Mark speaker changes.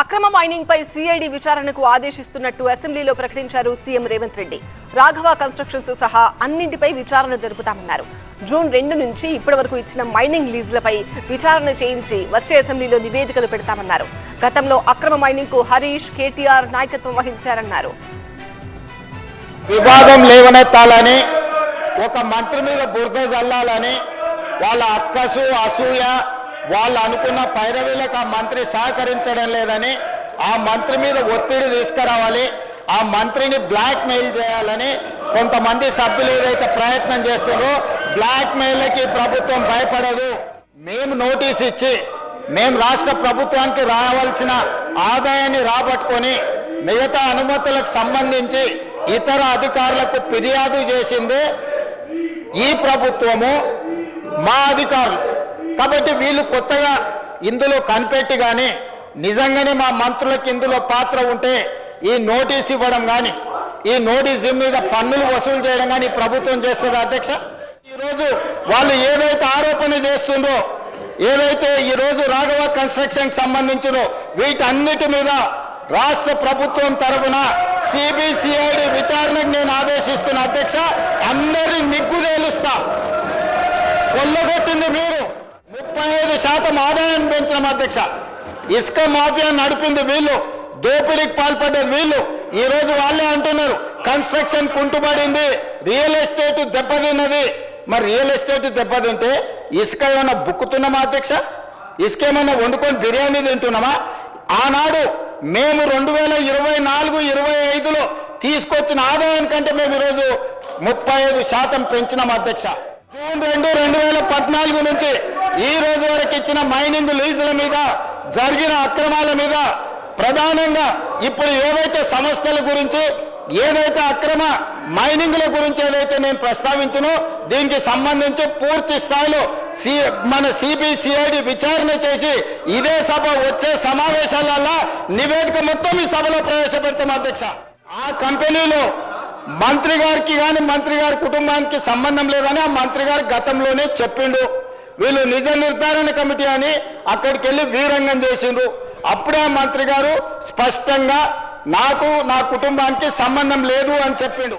Speaker 1: అక్రమ మైనింగ్ పై సిఐడి విచారణకు ఆదేశిస్తున్నట్టు అసెంబ్లీలో ప్రకటించారు సీఎం రేవంత్ రెడ్డి. రాఘవ కన్స్ట్రక్షన్స్ సహా అన్నింటిపై విచారణ జరుపుతామన్నారు. జూన్ 2 నుంచి ఇప్పటి వరకు ఇచ్చిన మైనింగ్ లీజులపై విచారణ చేయించి వచ్చే అసెంబ్లీలో నివేదికలు పెడతామన్నారు. గతంలో అక్రమ మైనింగ్ కు హరీష్, కేటీఆర్ నాయకత్వం వహించారన్నారు.
Speaker 2: వివాదం లేవనెత్తాలని, ఒక మంత్రి మీద బురద జల్లాలని వాళ్ళ అక్కసు అసూయ వాళ్ళు అనుకున్న పైరవీలకు ఆ మంత్రి సహకరించడం లేదని, ఆ మంత్రి మీద ఒత్తిడి తీసుకురావాలి, ఆ మంత్రిని బ్లాక్ మెయిల్ చేయాలని కొంతమంది సభ్యులు ఏదైతే ప్రయత్నం చేస్తున్నారో బ్లాక్ మెయిల్కి ప్రభుత్వం భయపడదు. మేము నోటీస్ ఇచ్చి మేము రాష్ట్ర ప్రభుత్వానికి రావాల్సిన ఆదాయాన్ని రాబట్టుకొని మిగతా అనుమతులకు సంబంధించి ఇతర అధికారులకు ఫిర్యాదు చేసిందే ఈ ప్రభుత్వము, మా అధికారులు. కాబట్టి వీళ్ళు కొత్తగా ఇందులో కనిపెట్టి కానీ నిజంగానే మా మంత్రులకు ఇందులో పాత్ర ఉంటే ఈ నోటీస్ ఇవ్వడం కానీ, ఈ నోటీస్ మీద పన్నులు వసూలు చేయడం కానీ ప్రభుత్వం చేస్తుంది. అధ్యక్ష, ఈరోజు వాళ్ళు ఏదైతే ఆరోపణ చేస్తుందో, ఏదైతే ఈరోజు రాఘవ కన్స్ట్రక్షన్ సంబంధించినో వీటన్నిటి మీద రాష్ట్ర ప్రభుత్వం తరఫున సిబిసిఐడి విచారణకు నేను ఆదేశిస్తున్న. అధ్యక్ష, అందరి నిగ్గు తేలుస్తా. కొల్లగొట్టింది మీరు, 35% ఆదాయాన్ని పెంచిన అధ్యక్ష. ఇసుక మాఫియా నడిపింది వీళ్ళు, దోపిడీకి పాల్పడ్డది వీళ్ళు. ఈరోజు వాళ్ళే అంటున్నారు కన్స్ట్రక్షన్ కుంటుబడింది, రియల్ ఎస్టేట్ దెబ్బతిన్నది. మరి రియల్ ఎస్టేట్ దెబ్బతింటే ఇసుక ఏమన్నా బుక్కుతున్నామా అధ్యక్ష? ఇసుక ఏమన్నా వండుకొని బిర్యానీ తింటున్నామా? ఆనాడు మేము 2024-25లో తీసుకొచ్చిన ఆదాయం కంటే మేము ఈరోజు 35% పెంచినాం అధ్యక్ష. జూన్ 2, 2014 నుంచి ఈ రోజు వరకు ఇచ్చిన మైనింగ్ లీజుల మీద జరిగిన అక్రమాల మీద ప్రధానంగా ఇప్పుడు ఏవైతే సంస్థల గురించి, ఏదైతే అక్రమ మైనింగ్ల గురించి ఏదైతే నేను ప్రస్తావించనో దీనికి సంబంధించి పూర్తి స్థాయిలో మన సిబిసిఐడి విచారణ చేసి ఇదే సభ వచ్చే సమావేశాలలో నివేదిక మొత్తం ఈ సభలో ప్రవేశపెడతాం అధ్యక్ష. ఆ కంపెనీలో మంత్రి గారికి కానీ మంత్రి గారి కుటుంబానికి సంబంధం లేదని ఆ మంత్రి గారు గతంలోనే చెప్పిండు. వీళ్ళు నిజ నిర్ధారణ కమిటీ అని అక్కడికి వెళ్ళి వీరంగం చేసిండ్రు. అప్పుడే ఆ మంత్రి గారు స్పష్టంగా నాకు నా కుటుంబానికి సంబంధం లేదు అని చెప్పిండు.